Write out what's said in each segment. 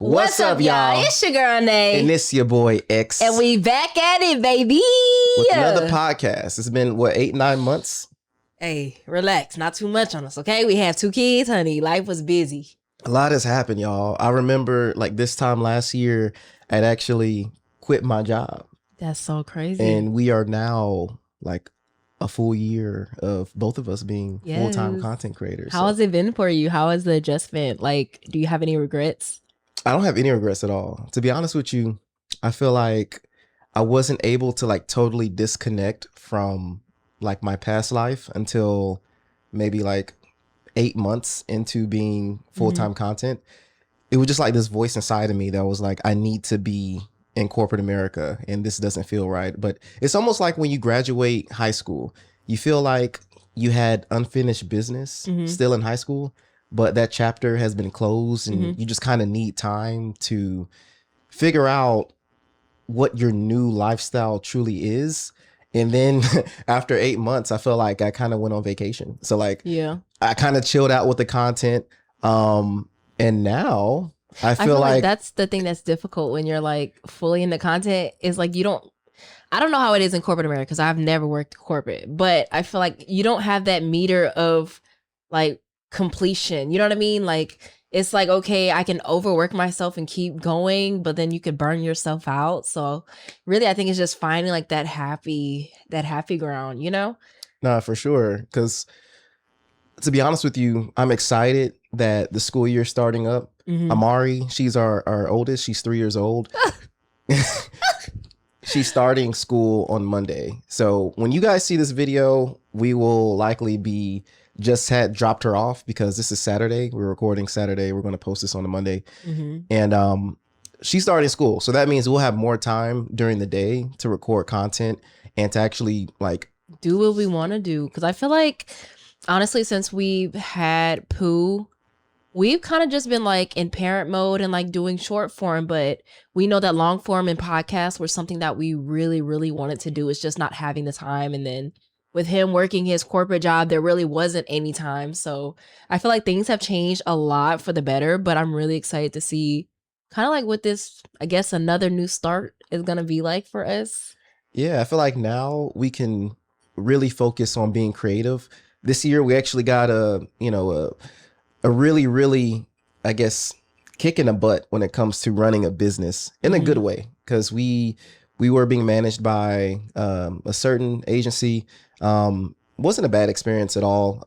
What's up, y'all? It's your girl, Nay. And it's your boy, X. And we back at it, baby. With another podcast. It's been, 8-9 months? Hey, relax. Not too much on us, okay? We have 2 kids, honey. Life was busy. A lot has happened, y'all. I remember, this time last year, I'd actually quit my job. That's so crazy. And we are now, a full year of both of us being full-time content creators. How has it been for you? How has the adjustment? Do you have any regrets? I don't have any regrets at all. To be honest with you, I feel like I wasn't able to totally disconnect from my past life until maybe 8 months into being full-time content. It was just this voice inside of me that was I need to be in corporate America and this doesn't feel right. But it's almost like when you graduate high school, you feel like you had unfinished business still in high school, but that chapter has been closed and you just kind of need time to figure out what your new lifestyle truly is. And then after 8 months, I feel like I kind of went on vacation. So I kind of chilled out with the content. And now I feel like that's the thing that's difficult when you're fully in the content is I don't know how it is in corporate America because I've never worked corporate, but I feel like you don't have that meter of completion. You know what I mean? It's okay, I can overwork myself and keep going, but then you could burn yourself out. So really, I think it's just finding that happy ground, you know? Nah, for sure. Because to be honest with you, I'm excited that the school year is starting up. Amari, she's our oldest. She's 3 years old. She's starting school on Monday. So when you guys see this video, we will likely be had dropped her off because this is Saturday. We're recording Saturday. We're going to post this on a Monday. And she's starting school. So that means we'll have more time during the day to record content and to actually do what we want to do. Because I feel honestly, since we've had Pooh, we've kind of just been in parent mode and doing short form, but we know that long form and podcasts were something that we really, really wanted to do. It's just not having the time. And then with him working his corporate job, there really wasn't any time. So I feel things have changed a lot for the better, but I'm really excited to see kind of what this, I guess, another new start is going to be for us. Yeah, I feel now we can really focus on being creative. This year, we actually got a really, really, I guess, kick in the butt when it comes to running a business in a good way, because we were being managed by a certain agency. Wasn't a bad experience at all.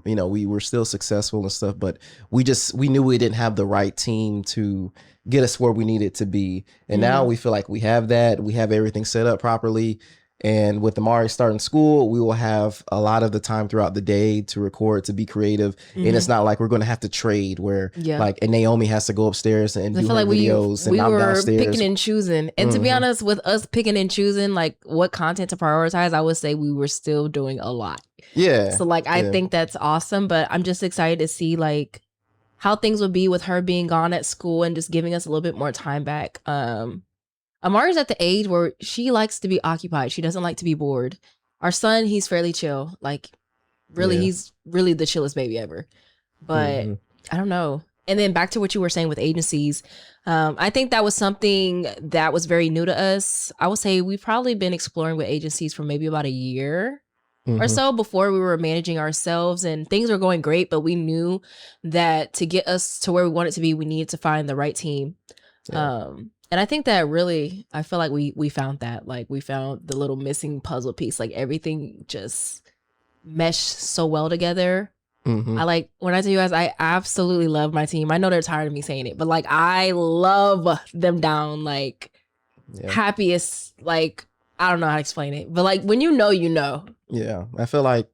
We were still successful and stuff, but we knew we didn't have the right team to get us where we needed to be. And now we feel like we have that. We have everything set up properly. And with Amari starting school, we will have a lot of the time throughout the day to record, to be creative. And it's not like we're going to have to trade where and Naomi has to go upstairs and do her videos and I'm downstairs. We were picking and choosing. And to be honest, with us picking and choosing what content to prioritize, I would say we were still doing a lot. Yeah. So I think that's awesome, but I'm just excited to see how things would be with her being gone at school and just giving us a little bit more time back. Amari's at the age where she likes to be occupied. She doesn't like to be bored. Our son, he's fairly chill. He's really the chillest baby ever. But I don't know. And then back to what you were saying with agencies. I think that was something that was very new to us. I would say we've probably been exploring with agencies for maybe about a year or so before we were managing ourselves, and things were going great, but we knew that to get us to where we wanted to be, we needed to find the right team. Yeah. And I think that really, I feel we found that. We found the little missing puzzle piece. Everything just meshed so well together. I when I tell you guys, I absolutely love my team. I know they're tired of me saying it, but I love them down. Happiest, I don't know how to explain it. But when you know, you know. Yeah, I feel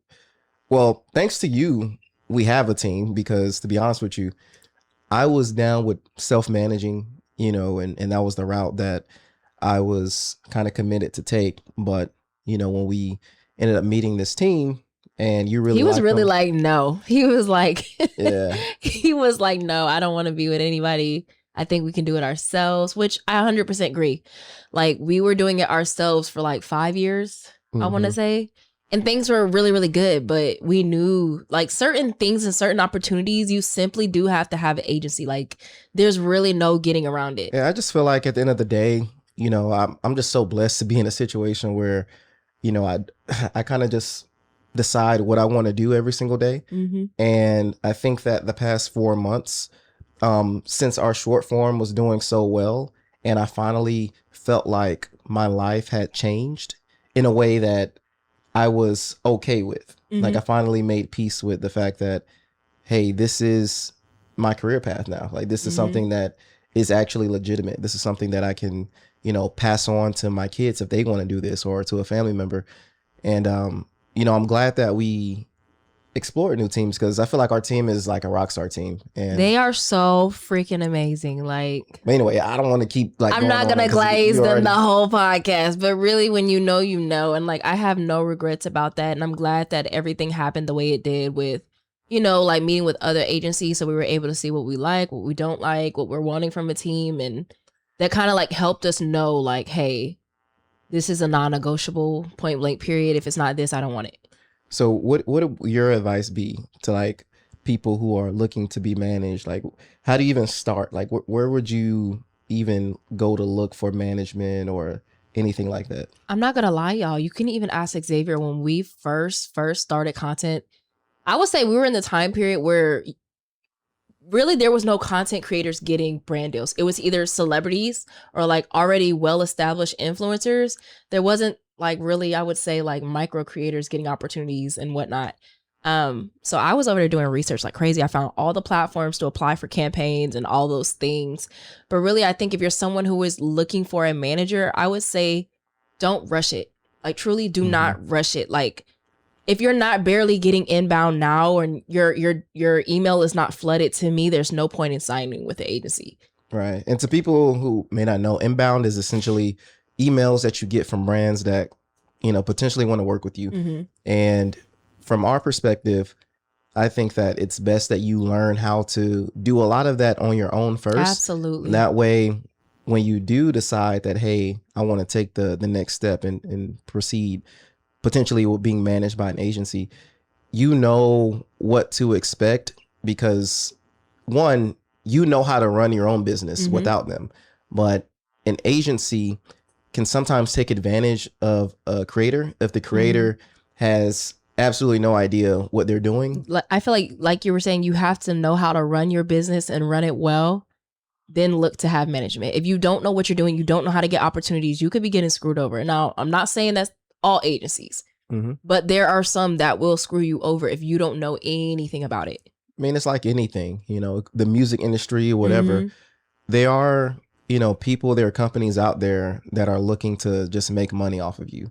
well, thanks to you, we have a team because to be honest with you, I was down with self-managing, and that was the route that I was kind of committed to take. But, when we ended up meeting this team and you really, he was really no, he was yeah, he was no, I don't want to be with anybody. I think we can do it ourselves, which I 100% agree. We were doing it ourselves for 5 years, I want to say. and things were really, really good, but we knew like certain things and certain opportunities, you simply do have to have an agency. Like there's really no getting around it. Yeah, I just feel like at the end of the day, you know, I'm just so blessed to be in a situation where, you know, I kind of just decide what I want to do every single day. Mm-hmm. And I think that the past 4 months, since our short form was doing so well, and I finally felt like my life had changed in a way that I was okay with. Like Mm-hmm. I finally made peace with the fact that, hey, this is my career path now. Like this is Mhm. something that is actually legitimate. This is something that I can, you know, pass on to my kids if they want to do this, or to a family member. And you know, I'm glad that we explored new teams, because I feel like our team is like a rock star team. And They are so freaking amazing. Like but anyway, I don't want to keep like I'm going not on gonna it 'cause glaze you them already- the whole podcast, but really, when you know, you know, and like I have no regrets about that, and I'm glad that everything happened the way it did with, you know, like meeting with other agencies, so we were able to see what we like, what we don't like, what we're wanting from a team, and that kind of like helped us know, like, hey, this is a non-negotiable, point blank period. If it's not this, I don't want it. So what would your advice be to like people who are looking to be managed? Like, how do you even start? Like, where would you even go to look for management or anything like that? I'm not gonna lie, y'all. You can even ask Xavier when we first started content. I would say we were in the time period where really there was no content creators getting brand deals. It was either celebrities or like already well-established influencers. There wasn't like really, I would say, like micro creators getting opportunities and whatnot. So I was over there doing research like crazy. I found all the platforms to apply for campaigns and all those things. But really, I think if you're someone who is looking for a manager, I would say don't rush it. Like truly do not rush it. Like if you're not barely getting inbound now, and your email is not flooded, to me, there's no point in signing with the agency. Right. And to people who may not know, inbound is essentially emails that you get from brands that, you know, potentially want to work with you. Mm-hmm. And from our perspective, I think that it's best that you learn how to do a lot of that on your own first. Absolutely. That way, when you do decide that, hey, I want to take the next step and proceed potentially with being managed by an agency, you know what to expect, because one, you know how to run your own business Mhm. without them. But an agency can sometimes take advantage of a creator if the creator has absolutely no idea what they're doing. I feel like you were saying, you have to know how to run your business and run it well, then look to have management. If you don't know what you're doing, you don't know how to get opportunities, you could be getting screwed over. Now, I'm not saying that's all agencies, but there are some that will screw you over if you don't know anything about it. I mean, it's like anything, you know, the music industry or whatever. Mhm. There are, you know, people, there are companies out there that are looking to just make money off of you.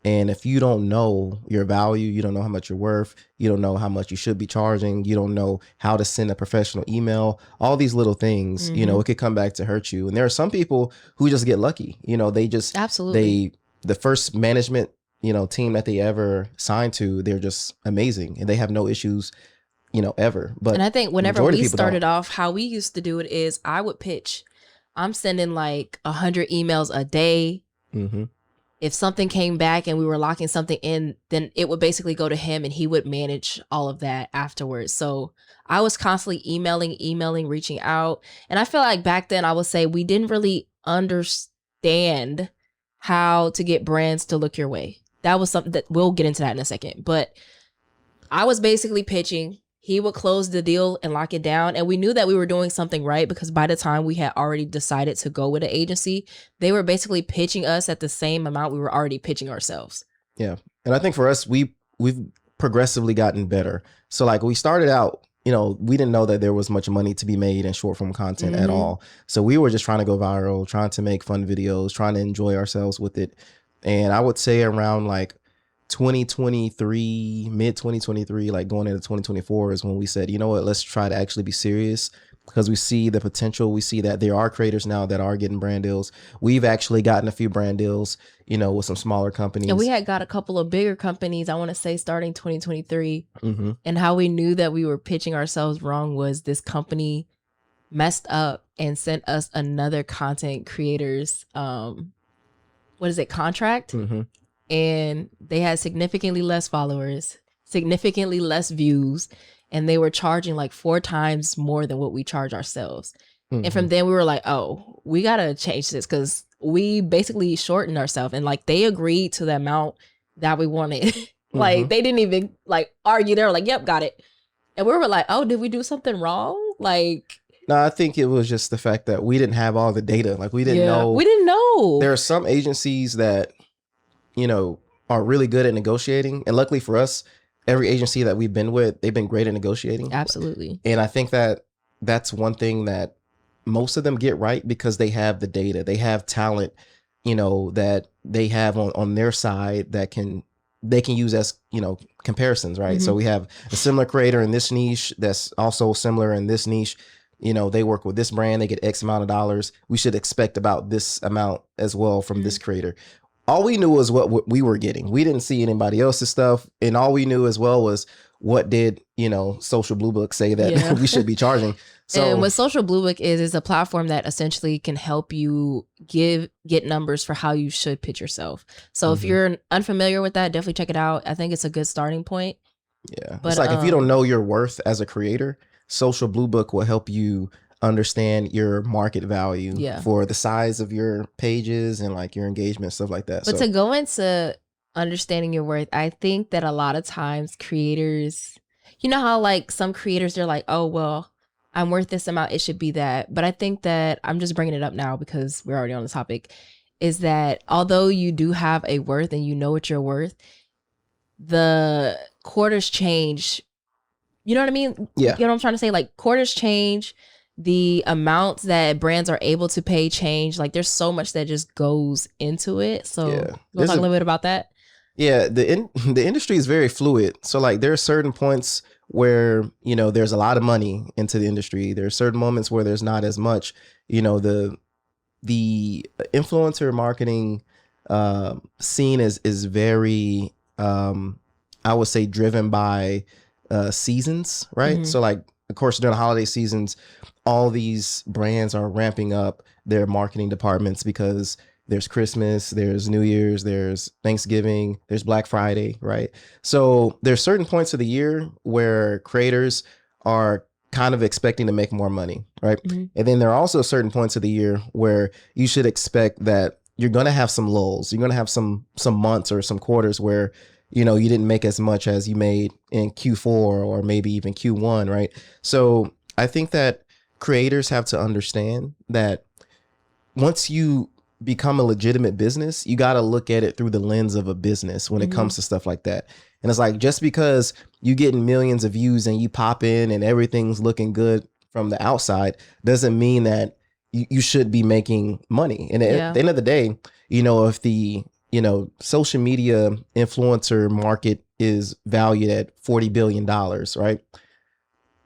And if you don't know your value, you don't know how much you're worth, you don't know how much you should be charging, you don't know how to send a professional email, all these little things, you know, it could come back to hurt you. And there are some people who just get lucky. You know, they just, Absolutely. the first management, you know, team that they ever signed to, they're just amazing and they have no issues, you know, ever. But And I think whenever majority of we people started don't. off, how we used to do it is I would pitch. I'm sending like 100 emails a day. Mm-hmm. If something came back and we were locking something in, then it would basically go to him and he would manage all of that afterwards. So I was constantly emailing, reaching out. And I feel like back then I would say we didn't really understand how to get brands to look your way. That was something that we'll get into that in a second. But I was basically pitching. He would close the deal and lock it down. And we knew that we were doing something right, because by the time we had already decided to go with an agency, they were basically pitching us at the same amount we were already pitching ourselves. Yeah. And I think for us, we've progressively gotten better. So like we started out, you know, we didn't know that there was much money to be made in short form content at all. So we were just trying to go viral, trying to make fun videos, trying to enjoy ourselves with it. And I would say around like 2023, mid 2023, like going into 2024 is when we said, you know what, let's try to actually be serious, because we see the potential. We see that there are creators now that are getting brand deals. We've actually gotten a few brand deals, you know, with some smaller companies. And we had got a couple of bigger companies, I want to say starting 2023. Mm-hmm. And how we knew that we were pitching ourselves wrong was this company messed up and sent us another content creators, contract. Mm-hmm. and they had significantly less followers, significantly less views, and they were charging like 4 times more than what we charge ourselves. And from then we were like, oh, we gotta change this because we basically shortened ourselves. And like they agreed to the amount that we wanted. Like they didn't even like argue. They were like, yep, got it. And we were like, oh, did we do something wrong? Like, no, I think it was just the fact that we didn't have all the data. Like we didn't know. We didn't know. There are some agencies that, you know, are really good at negotiating. And luckily for us, every agency that we've been with, they've been great at negotiating. Absolutely. And I think that that's one thing that most of them get right because they have the data. They have talent, you know, that they have on their side that they can use as, you know, comparisons, right? So we have a similar creator in this niche that's also similar in this niche. You know, they work with this brand, they get X amount of dollars. We should expect about this amount as well from this creator. All we knew was what we were getting. We didn't see anybody else's stuff. And all we knew as well was what did, you know, Social Blue Book say that we should be charging. So, and what Social Blue Book is a platform that essentially can help you get numbers for how you should pitch yourself. So if you're unfamiliar with that, definitely check it out. I think it's a good starting point. Yeah. But it's like if you don't know your worth as a creator, Social Blue Book will help you understand your market value for the size of your pages and like your engagement, stuff like that. But to go into understanding your worth, I think that a lot of times creators, you know how like some creators, they're like, oh, well, I'm worth this amount, it should be that. But I think that I'm just bringing it up now because we're already on the topic, is that although you do have a worth and you know what you're worth, the quarters change. You know what I mean? Yeah. You know what I'm trying to say? Like quarters change, the amounts that brands are able to pay change. Like there's so much that just goes into it. So you want to talk a little bit about that? Yeah, the industry is very fluid. So like there are certain points where, you know, there's a lot of money into the industry. There are certain moments where there's not as much. You know, the influencer marketing scene is very I would say driven by seasons, right? So like of course during the holiday seasons, all these brands are ramping up their marketing departments because there's Christmas, there's New Year's, there's Thanksgiving, there's Black Friday, right? So there's certain points of the year where creators are kind of expecting to make more money, right? And then there are also certain points of the year where you should expect that you're going to have some lulls. You're going to have some months or some quarters where, you know, you didn't make as much as you made in Q4 or maybe even Q1, right? So I think that creators have to understand that once you become a legitimate business, you got to look at it through the lens of a business when it comes to stuff like that. And it's like, just because you getting millions of views and you pop in and everything's looking good from the outside doesn't mean that you should be making money. And at the end of the day, you know, if the, you know, social media influencer market is valued at $40 billion, right?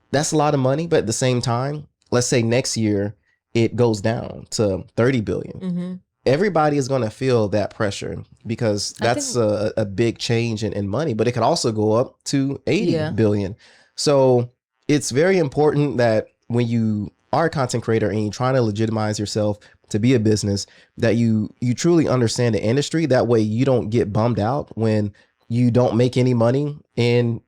That's a lot of money. But at the same time, let's say next year it goes down to 30 billion. Everybody is going to feel that pressure because that's a big change in money, but it could also go up to 80 billion. So it's very important that when you are a content creator and you're trying to legitimize yourself to be a business, that you truly understand the industry. That way you don't get bummed out when you don't make any money in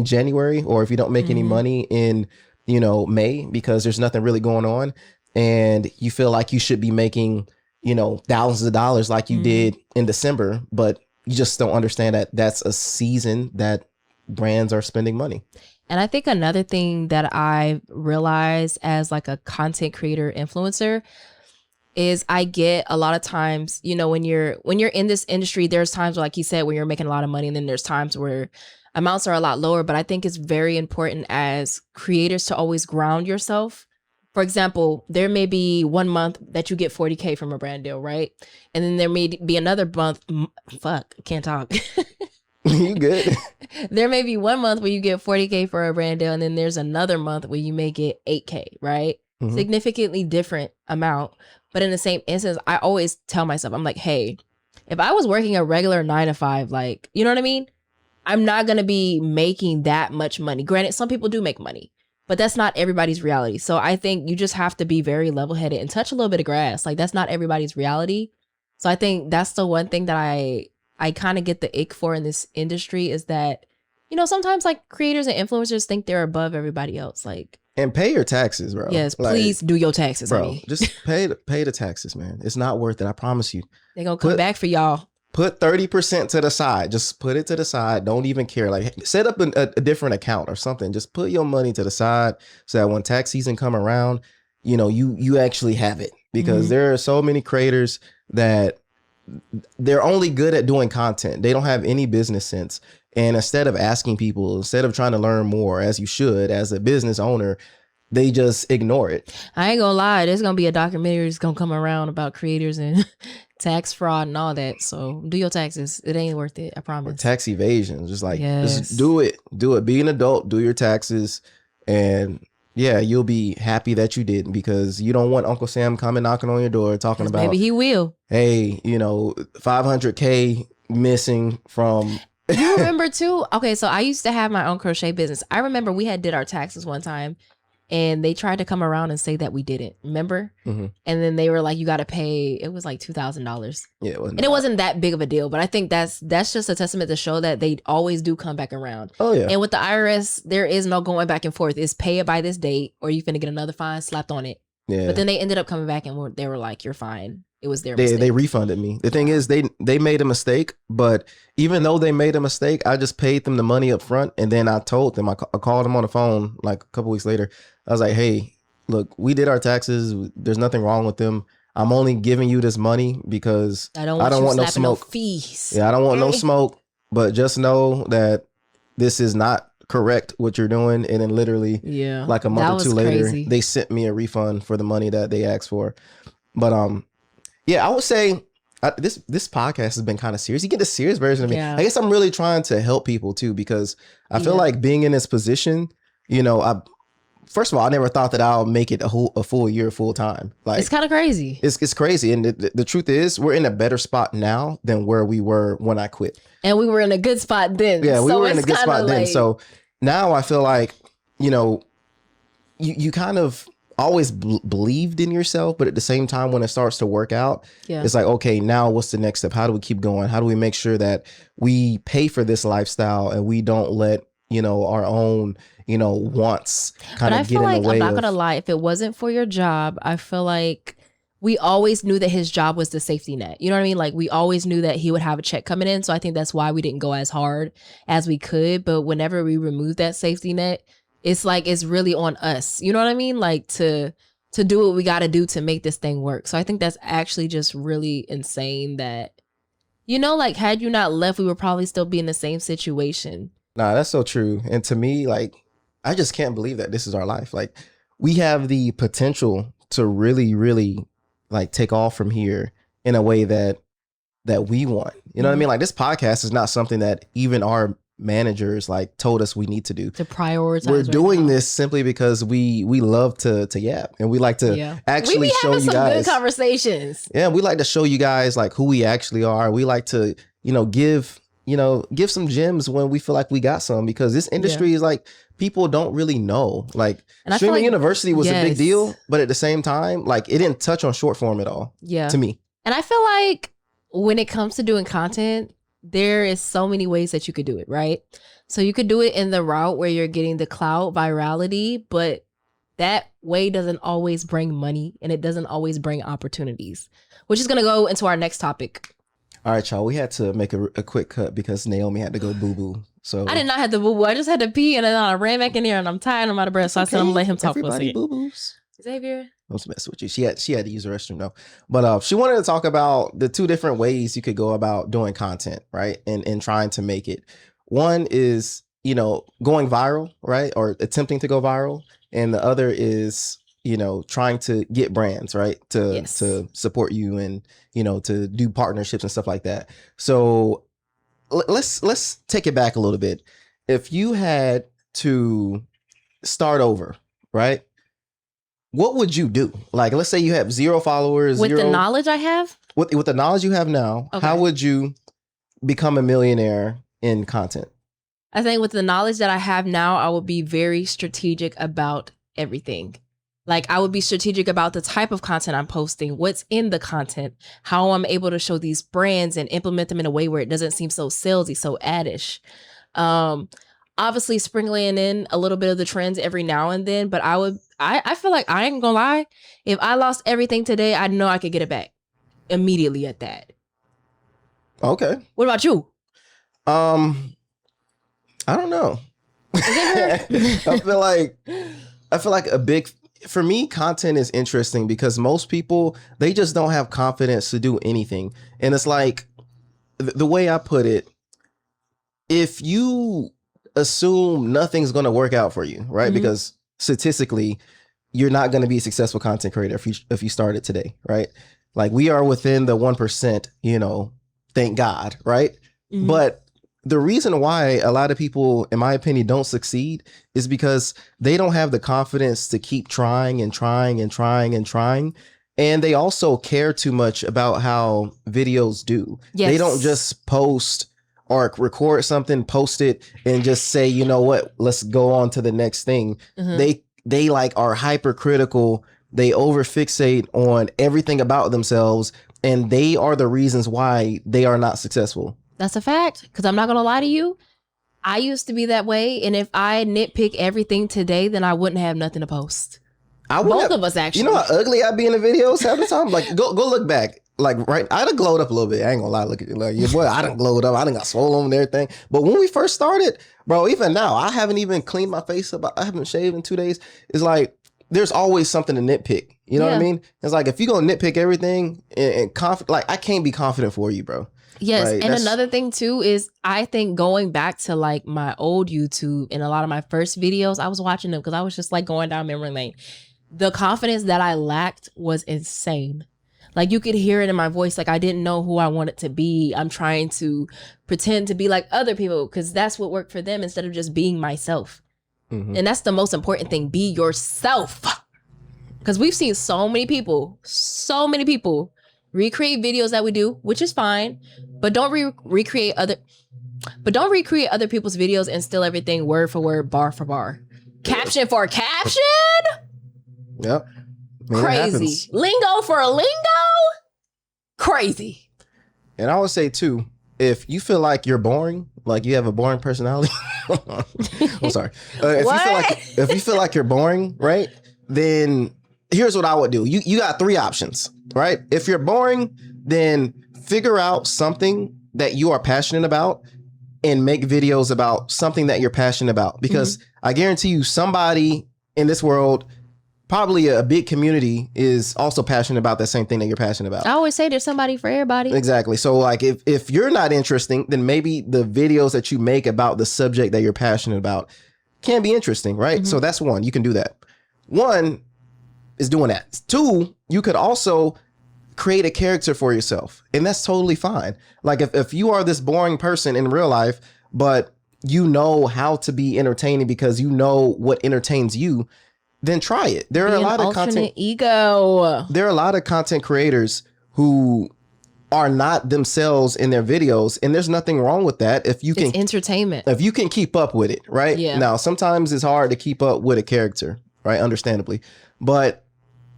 January, or if you don't make any money in, you know, May, because there's nothing really going on. And you feel like you should be making, you know, thousands of dollars like you did in December, but you just don't understand that that's a season that brands are spending money. And I think another thing that I realized as like a content creator influencer is I get a lot of times, you know, when you're in this industry, there's times where, like you said, when you're making a lot of money, and then there's times where amounts are a lot lower. But I think it's very important as creators to always ground yourself. For example, there may be 1 month that you get 40K from a brand deal, right? And then there may be another month. Fuck, I can't talk. You good? There may be 1 month where you get 40K for a brand deal, and then there's another month where you may get 8K, right? Significantly different amount. But in the same instance, I always tell myself, I'm like, hey, if I was working a regular 9 to 5, like, you know what I mean? I'm not going to be making that much money. Granted, some people do make money, but that's not everybody's reality. So I think you just have to be very level-headed and touch a little bit of grass. Like, that's not everybody's reality. So I think that's the one thing that I I kind of get the ick for in this industry is that, you know, sometimes like creators and influencers think they're above everybody else. Like, And pay your taxes, bro. yes, Like, please do your taxes, bro. honey. Just pay the taxes, man. It's not worth it. I promise you. They're gonna come back for y'all. Put 30% to the side. Just put it to the side. Don't even care. Like, set up a different account or something. Just put your money to the side so that when tax season come around, you know, you actually have it. Because there are so many creators that they're only good at doing content. They don't have any business sense. And instead of asking people, instead of trying to learn more, as you should, as a business owner, they just ignore it. I ain't gonna lie, there's gonna be a documentary that's gonna come around about creators and tax fraud and all that. So do your taxes. It ain't worth it. I Or promise. tax evasion. Just like, Yes. just do it. Do it. Be an adult. Do your taxes. And yeah, you'll be happy that you did, because you don't want Uncle Sam coming knocking on your door talking 'Cause about, maybe he will. hey, you know, 500K missing from. You remember too? Okay, so I used to have my own crochet business. I remember we did our taxes one time, and they tried to come around and say that we didn't. Remember? Mhm. And then they were like, "You got to pay." It was like $2,000, Yeah, and it wasn't that big of a deal. But I think that's just a testament to show that they always do come back around. Oh yeah. And with the IRS, there is no going back and forth. It's pay it by this date, or you finna get another fine slapped on it. Yeah. But then they ended up coming back and they were like, "You're fine." It was their mistake. They refunded me. The thing is, they made a mistake, but even though they made a mistake, I just paid them the money up front, and then I told them, I called them on the phone like a couple weeks later. I was like, hey, look, we did our taxes. There's nothing wrong with them. I'm only giving you this money because I don't want no no smoke. fees. Yeah, I don't want no Okay. smoke, but just know that this is not correct what you're doing. And then literally Yeah. like a That month or was two later, crazy. they sent me a refund for the money that they asked for. But yeah, I would say this podcast has been kind of serious. You get the serious version of me. Yeah. I guess I'm really trying to help people too, because I feel Yeah. like being in this position, you know, first of all, I never thought that I'll make it a full year full time. Like, It's kind of crazy. it's crazy. And the truth is, we're in a better spot now than where we were when I quit. And we were in a good spot then. Yeah, we So were in a it's good kinda spot then. like- So now I feel like, you know, you kind of always believed in yourself, but at the same time, when it starts to work out, yeah. it's like, okay, now what's the next step? How do we keep going? How do we make sure that we pay for this lifestyle and we don't let, you know, our own, you know, wants kind But I of get feel in like, the way I'm not of, going to lie, if it wasn't for your job, I feel like we always knew that his job was the safety net. You know what I mean? Like, we always knew that he would have a check coming in. So I think that's why we didn't go as hard as we could. But whenever we remove that safety net, it's like, it's really on us. You know what I mean? Like, to do what we got to do to make this thing work. So I think that's actually just really insane that, you know, like, had you not left, we would probably still be in the same situation. Nah, that's so true. And to me, like, I just can't believe that this is our life. Like, we have the potential to really, really like take off from here in a way that we want. You know what I mean? Like, this podcast is not something that even our managers like told us we need to do. To prioritize. We're right doing now. this simply because we love to yap, and we like to Yeah. actually we be show having you some guys. good conversations. Yeah, we like to show you guys like who we actually are. We like to, you know, give some gems when we feel like we got some, because this industry is like, people don't really know. Like, And I feel streaming like- university was a big yes. deal, but at the same time, like, it didn't touch on short form at all Yeah. to me. And I feel like when it comes to doing content, there is so many ways that you could do it, right? So you could do it in the route where you're getting the clout virality, but that way doesn't always bring money, and it doesn't always bring opportunities, which is going to go into our next topic. All right, y'all, we had to make a quick cut because Naomi had to go boo-boo. So I did not have to boo-boo. I just had to pee, and then I ran back in there, and I'm tired. I'm out of breath, so I said I'm going to let him talk for a Everybody second. boo-boos. Xavier? I was messing with you. She had to use the restroom though. But she wanted to talk about the two different ways you could go about doing content, right? And trying to make it. One is, you know, going viral, right? Or attempting to go viral. And the other is, you know, trying to get brands, right? To support you and, you know, to do partnerships and stuff like that. So let's take it back a little bit. If you had to start over, right? What would you do? Like, let's say you have 0 followers. With the knowledge I have? With the knowledge you have now, Okay. how would you become a millionaire in content? I think with the knowledge that I have now, I would be very strategic about everything. Like I would be strategic about the type of content I'm posting, what's in the content, how I'm able to show these brands and implement them in a way where it doesn't seem so salesy, so addish. Obviously sprinkling in a little bit of the trends every now and then, but I feel like I ain't gonna lie. If I lost everything today, I know I could get it back immediately at that. Okay. What about you? I don't know. I feel like for me, content is interesting because most people, they just don't have confidence to do anything. And it's like, the way I put it, if you assume nothing's going to work out for you, right? Mm-hmm. Because statistically, you're not going to be a successful content creator if you started today, right? Like we are within the 1%, thank God, right? Mm-hmm. But the reason why a lot of people, in my opinion, don't succeed is because they don't have the confidence to keep trying and trying and trying and trying. And they also care too much about how videos do. Yes. They don't just post or record something, post it, and just say, you know what, let's go on to the next thing. Mm-hmm. They like are hypercritical. They overfixate on everything about themselves, and they are the reasons why they are not successful. That's a fact. Because I'm not going to lie to you. I used to be that way. And if I nitpick everything today, then I wouldn't have nothing to post. Both of us, actually. You know how ugly I be in the videos half the time? Like, go look back. Like, right, I done glowed up a little bit. I ain't gonna lie. Look at you. Like, boy, I done glowed up. I done got swollen and everything. But when we first started, bro, even now, I haven't even cleaned my face up. I haven't shaved in 2 days. It's like, there's always something to nitpick. You know what I mean? It's like, if you gonna nitpick everything and like, I can't be confident for you, bro. Yes. Right, and another thing too is I think going back to like my old YouTube and a lot of my first videos, I was watching them because I was just like going down memory lane. The confidence that I lacked was insane. Like you could hear it in my voice. Like I didn't know who I wanted to be. I'm trying to pretend to be like other people because that's what worked for them instead of just being myself. Mm-hmm. And that's the most important thing. Be yourself. Because we've seen so many people recreate videos that we do, which is fine, but don't recreate other people's videos and steal everything word for word, bar for bar, caption for caption. Yep. Crazy. Lingo for a lingo. Crazy. And I would say too, if you feel like you're boring, like you have a boring personality, I'm sorry. If you feel like you're boring, right? Then here's what I would do. You got 3 options, right? If you're boring, then figure out something that you are passionate about and make videos about something that you're passionate about. Because I guarantee you somebody in this world, probably a big community, is also passionate about that same thing that you're passionate about. I always say there's somebody for everybody. Exactly. So like if you're not interesting, then maybe the videos that you make about the subject that you're passionate about can be interesting, right? Mm-hmm. So that's one. You can do that. One is doing that. 2, you could also create a character for yourself, and that's totally fine. Like if you are this boring person in real life, but you know how to be entertaining because you know what entertains you, then try it. There are a lot of content ego. There are a lot of content creators who are not themselves in their videos, and there's nothing wrong with that if you can. It's entertainment. If you can keep up with it, right? Yeah. Now, sometimes it's hard to keep up with a character, right? Understandably, but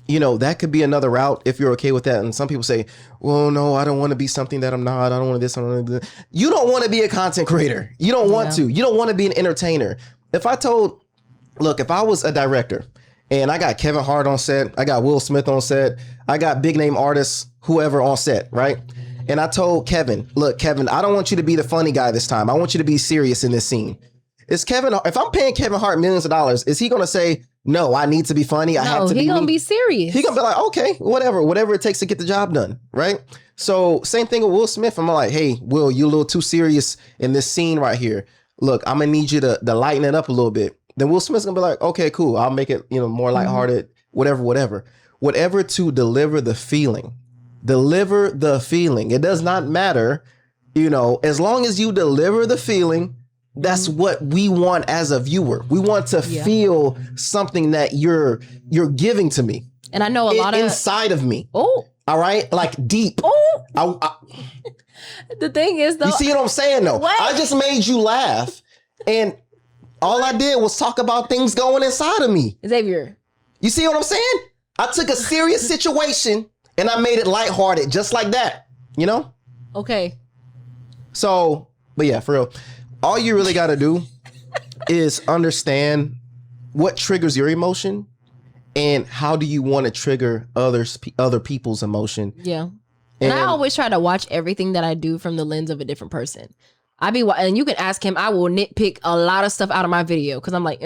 that could be another route if you're okay with that. And some people say, well, no, I don't want to be something that I'm not. I don't want this. I don't want to do that. You don't want to be a content creator. You don't want to. You don't want to be an entertainer. If I was a director and I got Kevin Hart on set, I got Will Smith on set, I got big name artists, whoever on set, right? And I told Kevin, look, Kevin, I don't want you to be the funny guy this time. I want you to be serious in this scene. If I'm paying Kevin Hart millions of dollars, is he going to say, no, I need to be funny. I have to be. He's going to be serious. He's going to be like, okay, whatever it takes to get the job done. Right. So same thing with Will Smith. I'm like, hey, Will, you're a little too serious in this scene right here. Look, I'm going to need you to lighten it up a little bit. Then Will Smith's going to be like, okay, cool. I'll make it, more lighthearted, whatever to deliver the feeling. Deliver the feeling. It does not matter, as long as you deliver the feeling. That's what we want as a viewer. We want to feel something that you're giving to me. And I know a lot of inside of me. Oh, all right, like deep. Oh, the thing is, though, you see what I'm saying? Though, what? I just made you laugh, and all I did was talk about things going inside of me. Xavier, You see what I'm saying? I took a serious situation and I made it lighthearted, just like that. You know? Okay. So, but yeah, for real, all you really got to do is understand what triggers your emotion and how do you want to trigger other people's emotion. Yeah. And I always try to watch everything that I do from the lens of a different person. And you can ask him, I will nitpick a lot of stuff out of my video because I'm like,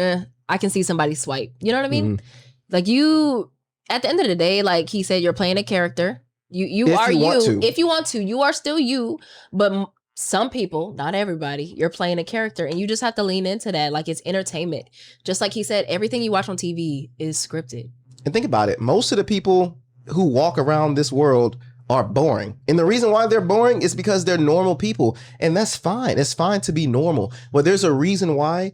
I can see somebody swipe. You know what I mean? Mm-hmm. Like you, at the end of the day, like he said, you're playing a character. You are you. If you want to, you are still you. But some people, not everybody, you're playing a character and you just have to lean into that. Like it's entertainment. Just like he said, everything you watch on TV is scripted. And think about it. Most of the people who walk around this world are boring. And the reason why they're boring is because they're normal people. And that's fine. It's fine to be normal. But there's a reason why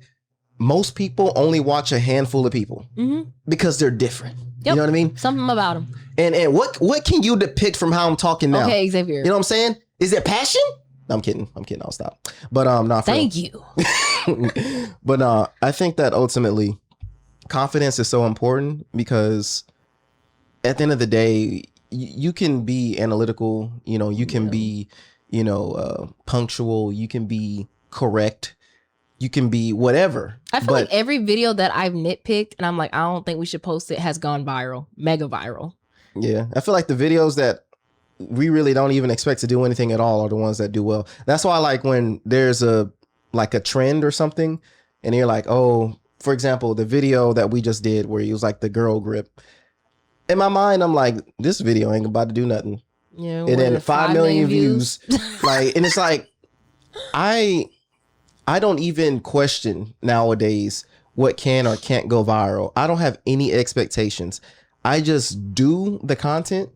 most people only watch a handful of people. Mm-hmm. Because they're different. Yep. You know what I mean? Something about them. And what can you depict from how I'm talking now? Okay, Xavier. You know what I'm saying? Is there passion? No, I'm kidding. I'll stop. But not. Thank you. But I think that ultimately confidence is so important because at the end of the day, you can be analytical. You know, you can be, punctual. You can be correct. You can be whatever. I feel like every video that I've nitpicked and I'm like, I don't think we should post it has gone viral, mega viral. Yeah. I feel like the videos that we really don't even expect to do anything at all are the ones that do well. That's why I like when there's a trend or something and you're like, oh, for example, the video that we just did where it was like the girl grip. In my mind, I'm like, this video ain't about to do nothing. Yeah. And then 5 million views. And it's like, I don't even question nowadays what can or can't go viral. I don't have any expectations. I just do the content.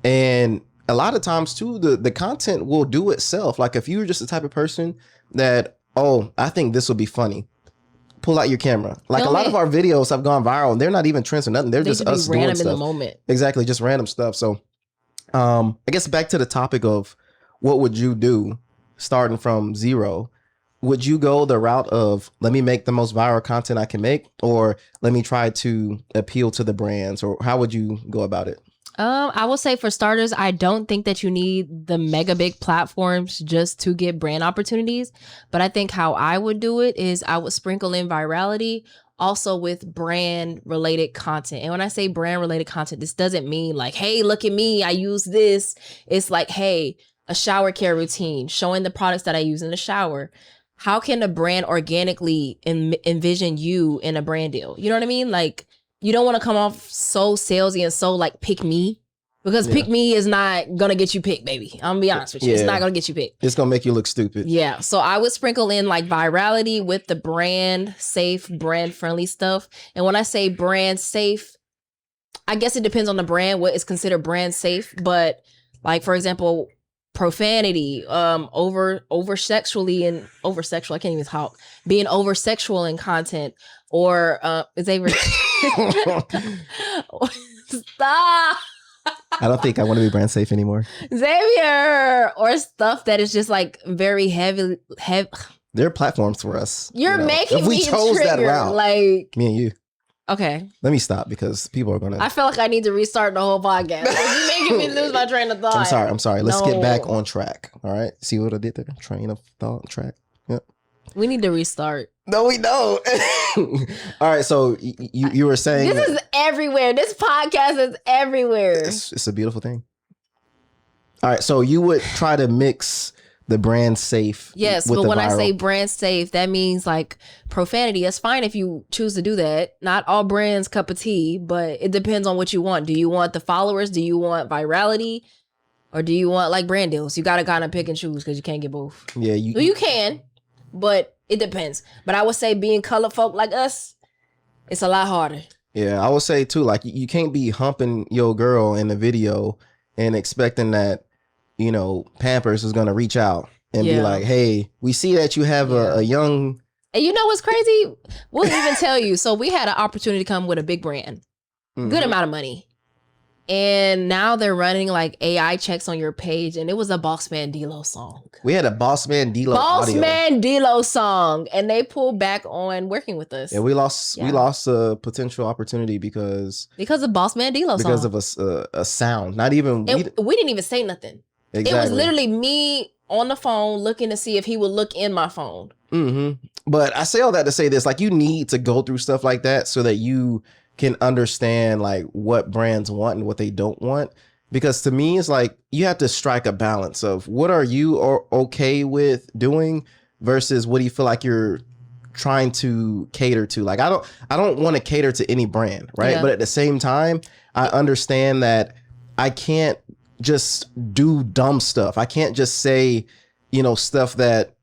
And a lot of times too, the content will do itself. Like if you're just the type of person that, oh, I think this will be funny, pull out your camera. Like a lot of our videos have gone viral and they're not even trends or nothing. They're just us doing stuff. In the moment. Exactly. Just random stuff. So I guess back to the topic of what would you do starting from zero? Would you go the route of let me make the most viral content I can make, or let me try to appeal to the brands, or how would you go about it? I will say for starters, I don't think that you need the mega big platforms just to get brand opportunities. But I think how I would do it is I would sprinkle in virality also with brand related content. And when I say brand related content, this doesn't mean like, hey, look at me, I use this. It's like, hey, a shower care routine, showing the products that I use in the shower. How can a brand organically envision you in a brand deal? You know what I mean? Like, you don't want to come off so salesy and so like pick me, because pick me is not going to get you picked, baby. I'm going to be honest with you. It's not going to get you picked. It's going to make you look stupid. Yeah. So I would sprinkle in like virality with the brand safe, brand friendly stuff. And when I say brand safe, I guess it depends on the brand, what is considered brand safe. But like, for example, profanity, over sexual, I can't even talk, being over sexual in content, or Xavier. Stop. I don't think I want to be brand safe anymore. Xavier, or stuff that is just like very heavy. There are platforms for us. You're making if we me chose trigger, that route, like me and you. Okay. Let me stop because people are going to... I feel like I need to restart the whole podcast. You're making me lose my train of thought. I'm sorry. Let's get back on track. All right? See what I did there? Train of thought, track. Yep. We need to restart. No, we don't. All right. So you were saying... This is everywhere. This podcast is everywhere. It's a beautiful thing. All right. So you would try to mix... the brand safe. Yes, but when I say brand safe, that means like profanity. That's fine if you choose to do that. Not all brands cup of tea, but it depends on what you want. Do you want the followers? Do you want virality? Or do you want like brand deals? You got to kind of pick and choose because you can't get both. Yeah, you can, but it depends. But I would say being color folk like us, it's a lot harder. Yeah, I would say too, like you can't be humping your girl in the video and expecting that, you know, Pampers is going to reach out and be like, hey, we see that you have a young... And you know what's crazy? We'll even tell you. So we had an opportunity to come with a big brand, good amount of money. And now they're running like AI checks on your page, and it was a Boss Man D-Lo song. We had a Boss Man D-Lo audio. Man D-Lo song, and they pulled back on working with us. Yeah, we lost a potential opportunity because of Boss Man D-Lo song. Because of a sound. Not even we didn't even say nothing. Exactly. It was literally me on the phone looking to see if he would look in my phone. Mm-hmm. But I say all that to say this, like, you need to go through stuff like that so that you can understand like what brands want and what they don't want. Because to me, it's like you have to strike a balance of what are you okay with doing versus what do you feel like you're trying to cater to. Like, I don't want to cater to any brand, right? Yeah. But at the same time, I understand that I can't just do dumb stuff. I can't just say, stuff that,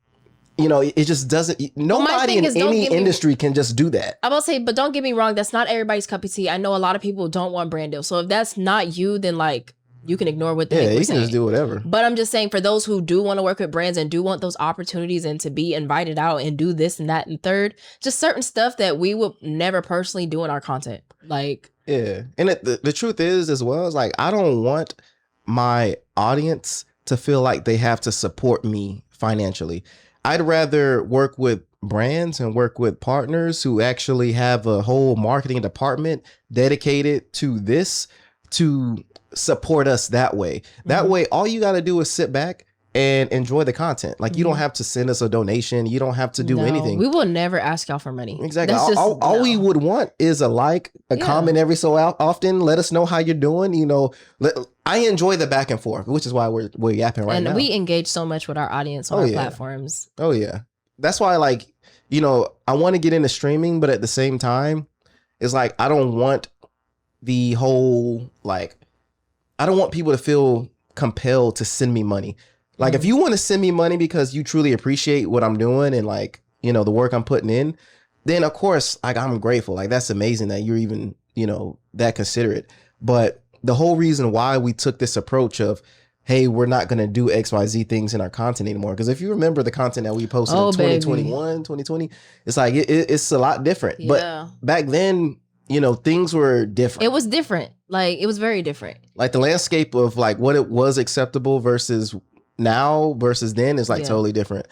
it just doesn't. Nobody in any industry can just do that. I'm about to say, but don't get me wrong. That's not everybody's cup of tea. I know a lot of people don't want brand deals. So if that's not you, then like you can ignore what they you can just do whatever. But I'm just saying, for those who do want to work with brands and do want those opportunities and to be invited out and do this and that and third, just certain stuff that we would never personally do in our content. Like, yeah. And the truth is as well, is like, I don't want my audience to feel like they have to support me financially. I'd rather work with brands and work with partners who actually have a whole marketing department dedicated to this, to support us that way. That way, all you got to do is sit back and enjoy the content. Like, you don't have to send us a donation. You don't have to do anything. We will never ask y'all for money. Exactly. All we would want is a like, a comment every so often. Let us know how you're doing. I enjoy the back and forth, which is why we're yapping right now. And we engage so much with our audience on our platforms. Oh yeah. That's why, like, I want to get into streaming, but at the same time, it's like, I don't want the whole, like, I don't want people to feel compelled to send me money. Like, if you want to send me money because you truly appreciate what I'm doing and, like, the work I'm putting in, then of course, like, I'm grateful. Like, that's amazing that you're even, that considerate. But the whole reason why we took this approach of, hey, we're not going to do XYZ things in our content anymore. Because if you remember the content that we posted in 2021, 2020, it's like, it's a lot different. Yeah. But back then, things were different. It was different. Like, it was very different. Like, the landscape of like what it was acceptable versus now versus then is like totally different.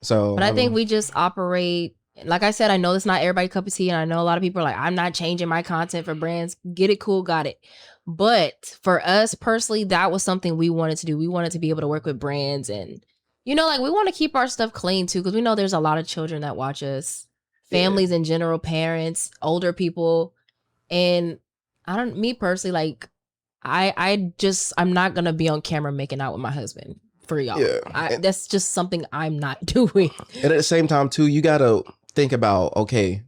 So, but I think we just operate, like I said, I know it's not everybody cup of tea, and I know a lot of people are like, I'm not changing my content for brands. Get it, cool, got it. But for us personally, that was something we wanted to do. We wanted to be able to work with brands, and like, we want to keep our stuff clean too, because we know there's a lot of children that watch us, families in general, parents, older people, and me personally, like, I'm not gonna be on camera making out with my husband for y'all. Yeah. That's just something I'm not doing. And at the same time too, you gotta think about, okay,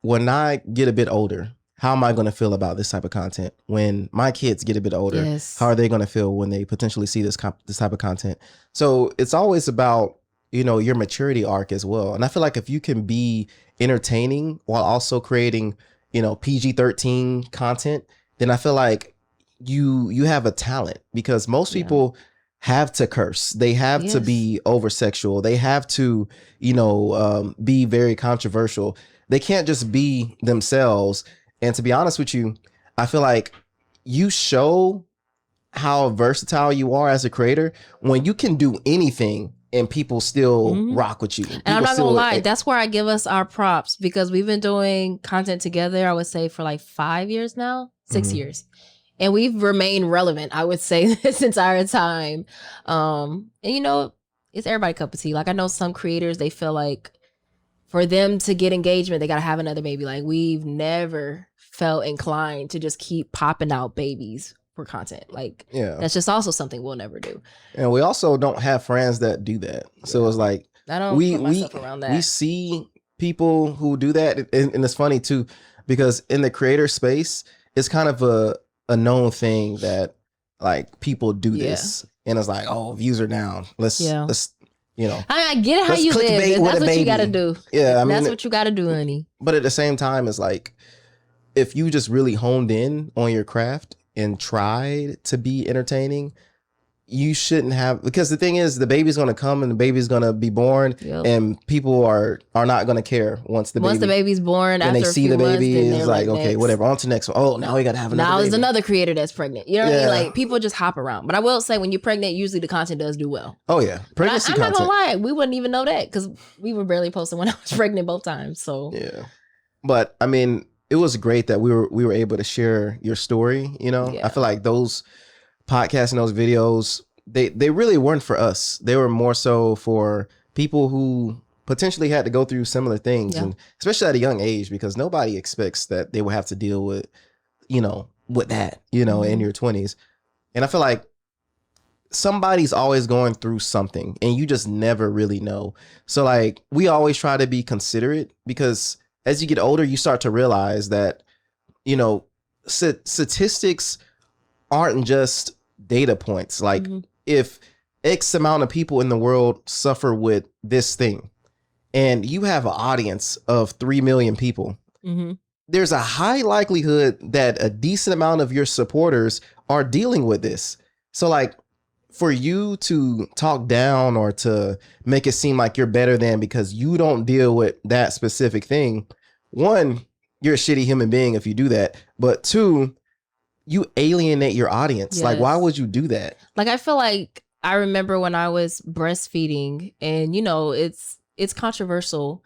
when I get a bit older, how am I going to feel about this type of content? When my kids get a bit older, how are they going to feel when they potentially see this type of content? So it's always about, your maturity arc as well. And I feel like if you can be entertaining while also creating, PG-13 content, then I feel like you have a talent, because most people have to curse. They have to be over sexual. They have to, be very controversial. They can't just be themselves. And to be honest with you, I feel like you show how versatile you are as a creator when you can do anything and people still rock with you. And I'm not gonna lie, that's where I give us our props, because we've been doing content together, I would say, for like 5 years now, 6 years. And we've remained relevant, I would say, this entire time. And it's everybody cup of tea. Like, I know some creators, they feel like for them to get engagement, they got to have another baby. Like, we've never felt inclined to just keep popping out babies for content. Like, that's just also something we'll never do. And we also don't have friends that do that. So it's like, I don't put myself around that. We see people who do that. And it's funny too, because in the creator space, it's kind of a known thing that, like, people do this. And it's like, oh, views are down. Let's I get it how you live. That's what you got to do. Yeah, I mean, that's what you got to do, honey. But at the same time, it's like, if you just really honed in on your craft and tried to be entertaining, you shouldn't have, because the thing is, the baby's going to come and the baby's going to be born, and people are not going to care once the baby's born. When after they see the baby, it's like, okay, next. whatever, on to the next one. Oh, now we got to have another now baby. There's another creator that's pregnant. You know what I mean? Like, people just hop around. But I will say, when you're pregnant, usually the content does do well. Oh yeah, pregnancy I'm content. not gonna lie, we wouldn't even know that because we were barely posting when I was pregnant both times. So yeah, but I mean, it was great that we were able to share your story. You know, I feel like those podcasts and those videos, they really weren't for us. They were more so for people who potentially had to go through similar things, and especially at a young age, because nobody expects that they would have to deal with, you know, with that, you know, in your 20s. And I feel like somebody's always going through something and you just never really know. So like, we always try to be considerate, because as you get older, you start to realize that, you know, statistics aren't just data points. Like, if X amount of people in the world suffer with this thing, and you have an audience of 3 million people, there's a high likelihood that a decent amount of your supporters are dealing with this. So like, for you to talk down or to make it seem like you're better than because you don't deal with that specific thing, one, you're a shitty human being if you do that. But two, you alienate your audience. Like, why would you do that? Like, I feel like I remember when I was breastfeeding, and you know, it's controversial,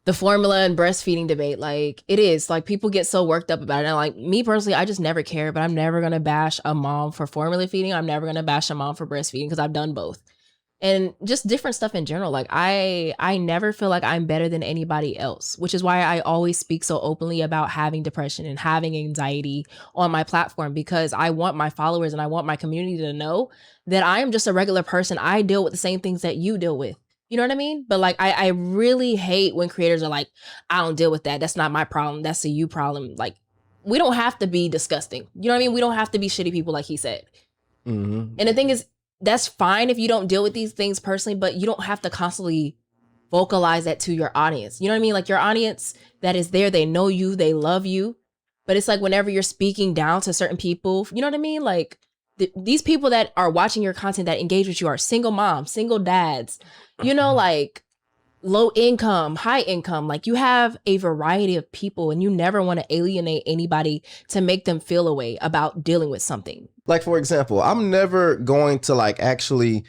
the formula and breastfeeding debate. Like, it is, like, people get so worked up about it. And like, me personally, I just never care, but I'm never going to bash a mom for formula feeding. I'm never going to bash a mom for breastfeeding, because I've done both. And just different stuff in general. Like, I never feel like I'm better than anybody else, which is why I always speak so openly about having depression and having anxiety on my platform, because I want my followers and I want my community to know that I am just a regular person. I deal with the same things that you deal with. You know what I mean? But like, I really hate when creators are like, I don't deal with that. That's not my problem. That's a you problem. Like, we don't have to be disgusting. You know what I mean? We don't have to be shitty people, like he said. And the thing is, that's fine if you don't deal with these things personally, but you don't have to constantly vocalize that to your audience. You know what I mean? Like, your audience that is there, they know you, they love you. But it's like, whenever you're speaking down to certain people, you know what I mean? Like, these people that are watching your content, that engage with you, are single moms, single dads, you know, like low income, high income. Like, you have a variety of people, and you never want to alienate anybody to make them feel a way about dealing with something. Like, for example, I'm never going to like actually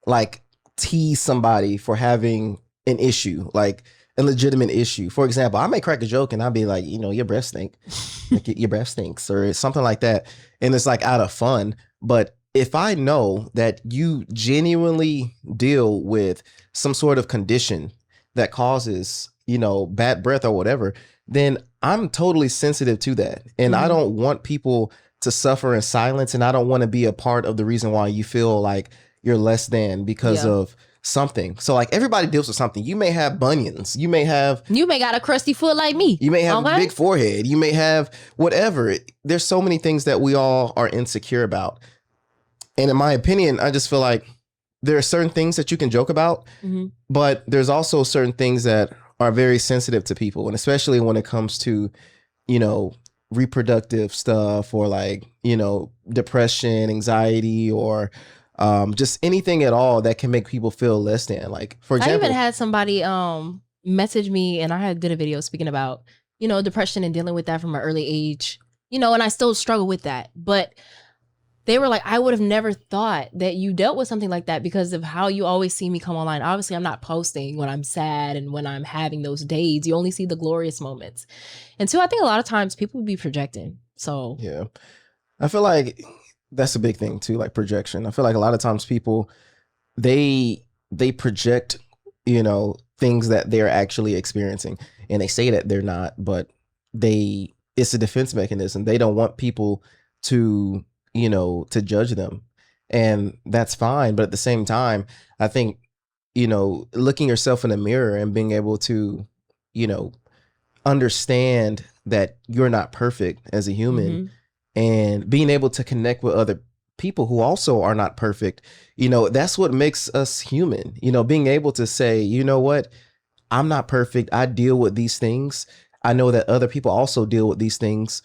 like tease somebody for having an issue, like a legitimate issue. For example, I may crack a joke and I'll be like, you know, your breath stink, like, your breath stinks, or something like that. And it's like out of fun. But if I know that you genuinely deal with some sort of condition that causes, you know, bad breath or whatever, then I'm totally sensitive to that. And I don't want people to suffer in silence. And I don't want to be a part of the reason why you feel like you're less than because of something. So like, everybody deals with something. You may have bunions. You may got a crusty foot like me. You may have a big forehead. You may have whatever. There's so many things that we all are insecure about. And in my opinion, I just feel like there are certain things that you can joke about, but there's also certain things that are very sensitive to people. And especially when it comes to, you know, reproductive stuff, or like, you know, depression, anxiety, or just anything at all that can make people feel less than. Like, for example, I even had somebody message me, and I did a video speaking about, you know, depression and dealing with that from an early age, you know, and I still struggle with that. But they were like, I would have never thought that you dealt with something like that because of how you always see me come online. Obviously, I'm not posting when I'm sad and when I'm having those days. You only see the glorious moments. And two, I think a lot of times people would be projecting. So yeah, I feel like that's a big thing too, like projection. I feel like a lot of times people, they project, you know, things that they're actually experiencing, and they say that they're not, but it's a defense mechanism. They don't want people to, you know, to judge them, and that's fine. But at the same time, I think, you know, looking yourself in the mirror and being able to, you know, understand that you're not perfect as a human, and being able to connect with other people who also are not perfect, you know, that's what makes us human. You know, being able to say, you know what, I'm not perfect. I deal with these things. I know that other people also deal with these things.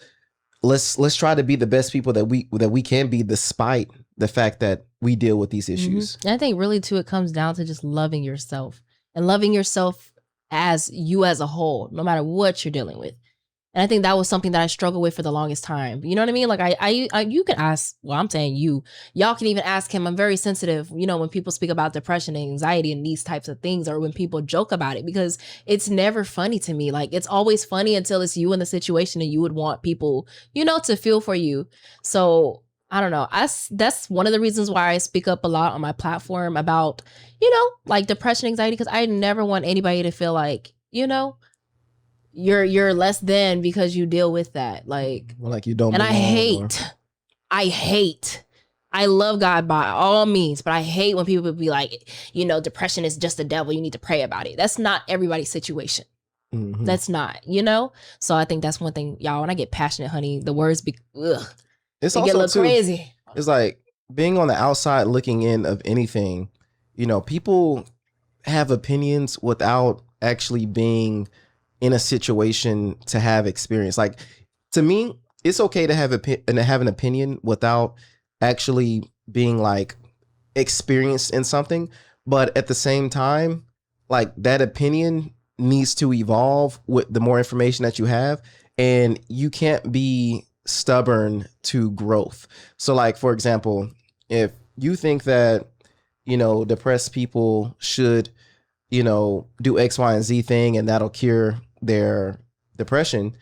Let's try to be the best people that we can be, despite the fact that we deal with these issues. And I think really too, it comes down to just loving yourself and loving yourself as you as a whole, no matter what you're dealing with. And I think that was something that I struggled with for the longest time. You know what I mean? Like I you can ask, well, I'm saying y'all can even ask him. I'm very sensitive, you know, when people speak about depression and anxiety and these types of things, or when people joke about it, because it's never funny to me. Like it's always funny until it's you in the situation and you would want people, you know, to feel for you. So I don't know. That's one of the reasons why I speak up a lot on my platform about, you know, like depression, anxiety, because I never want anybody to feel like, you know, you're less than because you deal with that. Like you don't. And I love God by all means, but I hate when people be like, you know, depression is just the devil. You need to pray about it. That's not everybody's situation. Mm-hmm. That's not, you know? So I think that's one thing, y'all, when I get passionate, honey, the words be, ugh. It's also get a little crazy. It's like being on the outside looking in of anything, you know, people have opinions without actually being in a situation to have experience. Like to me, it's okay to have an opinion without actually being like experienced in something. But at the same time, like that opinion needs to evolve with the more information that you have. And you can't be stubborn to growth. So like, for example, if you think that, you know, depressed people should, you know, do X, Y, and Z thing and that'll cure their depression,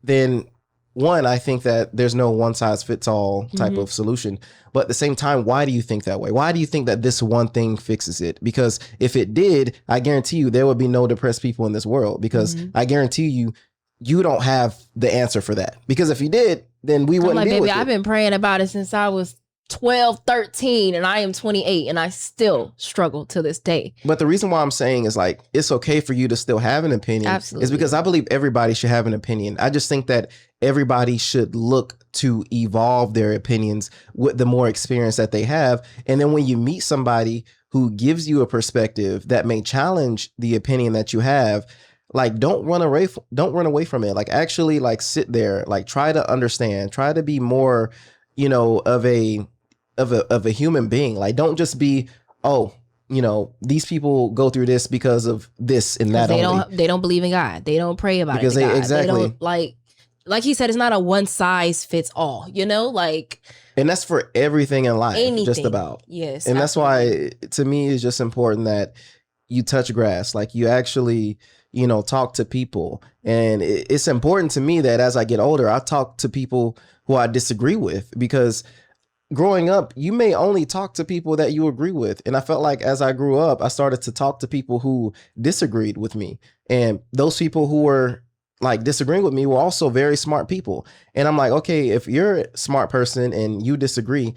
then one, I think that there's no one size fits all type of solution. But at the same time, why do you think that way? Why do you think that this one thing fixes it? Because if it did, I guarantee you there would be no depressed people in this world, because I guarantee you don't have the answer for that. Because if you did, then we wouldn't deal with it. I've been praying about it since I was 12, 13, and I am 28, and I still struggle to this day. But the reason why I'm saying is like, it's okay for you to still have an opinion. Absolutely. Is because I believe everybody should have an opinion. I just think that everybody should look to evolve their opinions with the more experience that they have. And then when you meet somebody who gives you a perspective that may challenge the opinion that you have, like, don't run away from it. Like, actually, like, sit there, like, try to understand, try to be more, you know, of a human being. Like, don't just be, oh, you know, these people go through this because of this and that. They don't believe in God. They don't pray about because it. Exactly. They don't, like he said, it's not a one size fits all, you know, like. And that's for everything in life, anything. Just about. Yes. And absolutely. That's why, to me, it's just important that you touch grass. Like, you actually, you know, talk to people. And it's important to me that as I get older, I talk to people who I disagree with, because growing up, you may only talk to people that you agree with. And I felt like as I grew up, I started to talk to people who disagreed with me. And those people who were like disagreeing with me were also very smart people. And I'm like, okay, if you're a smart person and you disagree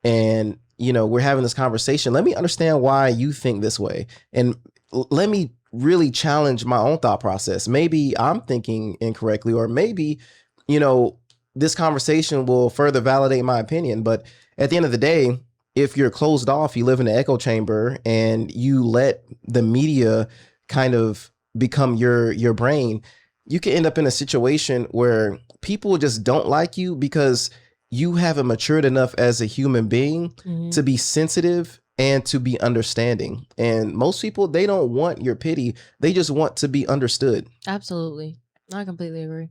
and, you know, we're having this conversation, let me understand why you think this way. And let me really challenge my own thought process. Maybe I'm thinking incorrectly, or maybe, you know, this conversation will further validate my opinion. But at the end of the day, if you're closed off, you live in an echo chamber and you let the media kind of become your brain, you can end up in a situation where people just don't like you because you haven't matured enough as a human being to be sensitive and to be understanding. And most people, they don't want your pity. They just want to be understood. Absolutely. I completely agree.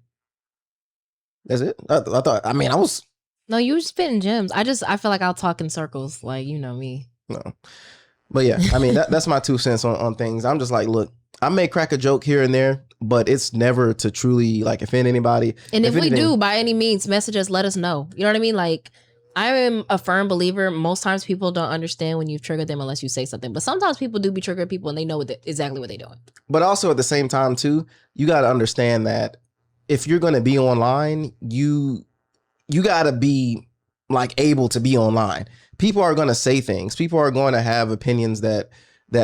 That's it. I was. No, you were spitting gems. I feel like I'll talk in circles. Like, you know me. No. But yeah, I mean, that's my 2 cents on things. I'm just like, look, I may crack a joke here and there, but it's never to truly like offend anybody. And if we do, by any means, message us, let us know. You know what I mean? Like, I am a firm believer. Most times people don't understand when you've triggered them unless you say something. But sometimes people do be triggered people and they know exactly what they're doing. But also at the same time, too, you got to understand that if you're going to be online, you got to be like able to be online. People are going to say things. People are going to have opinions that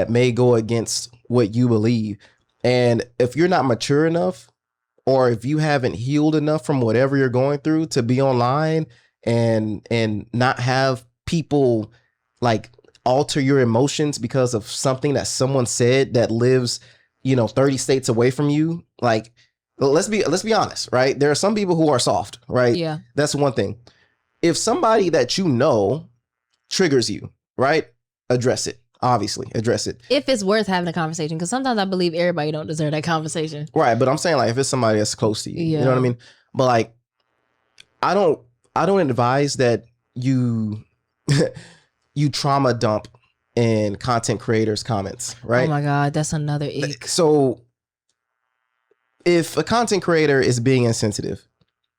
may go against what you believe. And if you're not mature enough, or if you haven't healed enough from whatever you're going through to be online and not have people like alter your emotions because of something that someone said that lives, you know, 30 states away from you, like, let's be honest, right? There are some people who are soft, right? Yeah. That's one thing. If somebody that you know triggers you, right? Address it. Obviously, address it. If it's worth having a conversation, because sometimes I believe everybody don't deserve that conversation. Right, but I'm saying like if it's somebody that's close to you, you know what I mean? But like I don't advise that you you trauma dump in content creators' comments, right? Oh my God, that's another ick. So if a content creator is being insensitive,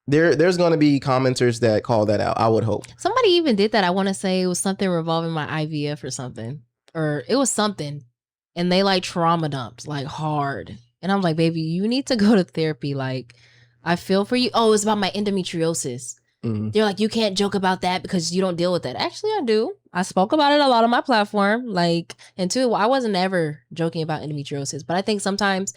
there's going to be commenters that call that out, I would hope. Somebody even did that. I want to say it was something revolving my IVF or something. Or it was something. And they like trauma dumped, like hard. And I'm like, baby, you need to go to therapy. Like, I feel for you. Oh, it's about my endometriosis. Mhm. They're like, you can't joke about that because you don't deal with that. Actually, I do. I spoke about it a lot on my platform. Like, and two, I wasn't ever joking about endometriosis. But I think sometimes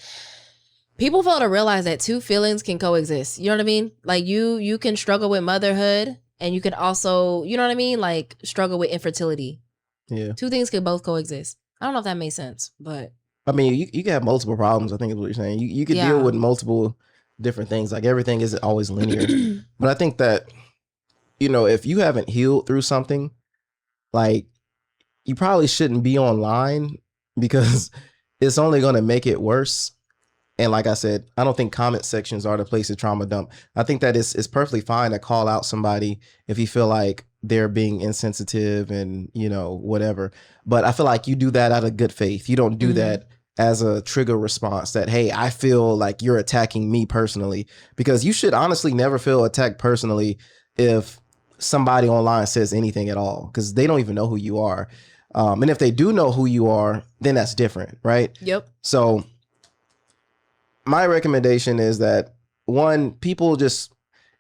people fail to realize that two feelings can coexist. You know what I mean? Like you can struggle with motherhood and you can also, you know what I mean? Like struggle with infertility. Yeah. Two things can both coexist. I don't know if that makes sense, but I mean, you can have multiple problems, I think is what you're saying. You can deal with multiple different things. Like everything isn't always linear. But I think that, you know, if you haven't healed through something, like you probably shouldn't be online because it's only going to make it worse. And like I said, I don't think comment sections are the place to trauma dump. I think that it's perfectly fine to call out somebody if you feel like they're being insensitive and, you know, whatever. But I feel like you do that out of good faith. You don't do that as a trigger response that, hey, I feel like you're attacking me personally, because you should honestly never feel attacked personally if somebody online says anything at all, because they don't even know who you are. And if they do know who you are, then that's different, right? Yep. So my recommendation is that, one, people just,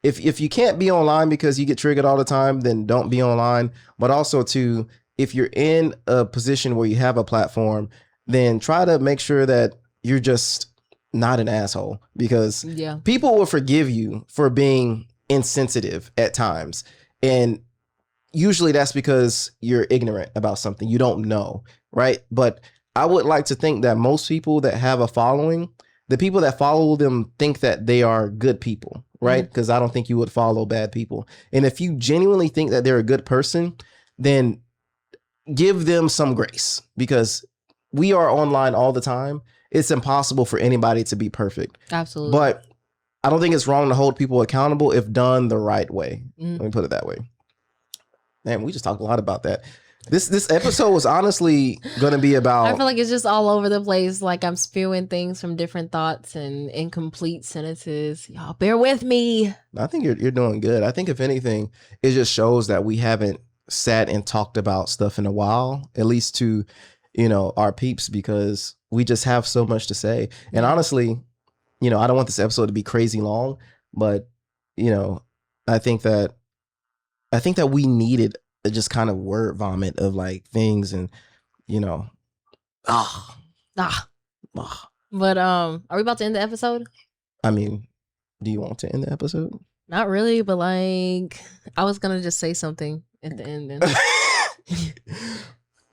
if you can't be online because you get triggered all the time, then don't be online. But also, two, if you're in a position where you have a platform, then try to make sure that you're just not an asshole, because people will forgive you for being insensitive at times. And usually that's because you're ignorant about something. You don't know, right? But I would like to think that most people that have a following, the people that follow them think that they are good people, right? Because I don't think you would follow bad people. And if you genuinely think that they're a good person, then give them some grace, because we are online all the time. It's impossible for anybody to be perfect. Absolutely. But I don't think it's wrong to hold people accountable if done the right way. Let me put it that way. Man, we just talked a lot about that. This episode was honestly going to be about... I feel like it's just all over the place. Like I'm spewing things from different thoughts and incomplete sentences. Y'all bear with me. I think you're doing good. I think if anything, it just shows that we haven't sat and talked about stuff in a while, at least to, you know, our peeps, because we just have so much to say. And honestly, you know, I don't want this episode to be crazy long, but, you know, I think that we needed just kind of word vomit of like things, and, you know, But are we about to end the episode? I mean, do you want to end the episode? Not really, but like I was gonna just say something at the end. Then.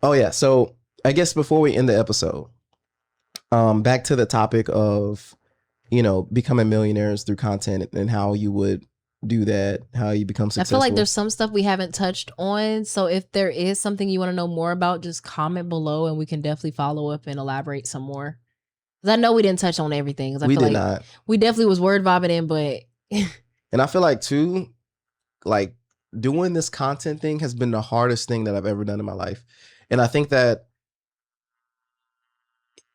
Oh yeah, so I guess before we end the episode, back to the topic of, you know, becoming millionaires through content and how you would do that, how you become successful. I feel like there's some stuff we haven't touched on. So if there is something you want to know more about, just comment below and we can definitely follow up and elaborate some more. Because I know we didn't touch on everything. We did not. We definitely was word vomiting, but... And I feel like too, like doing this content thing has been the hardest thing that I've ever done in my life. And I think that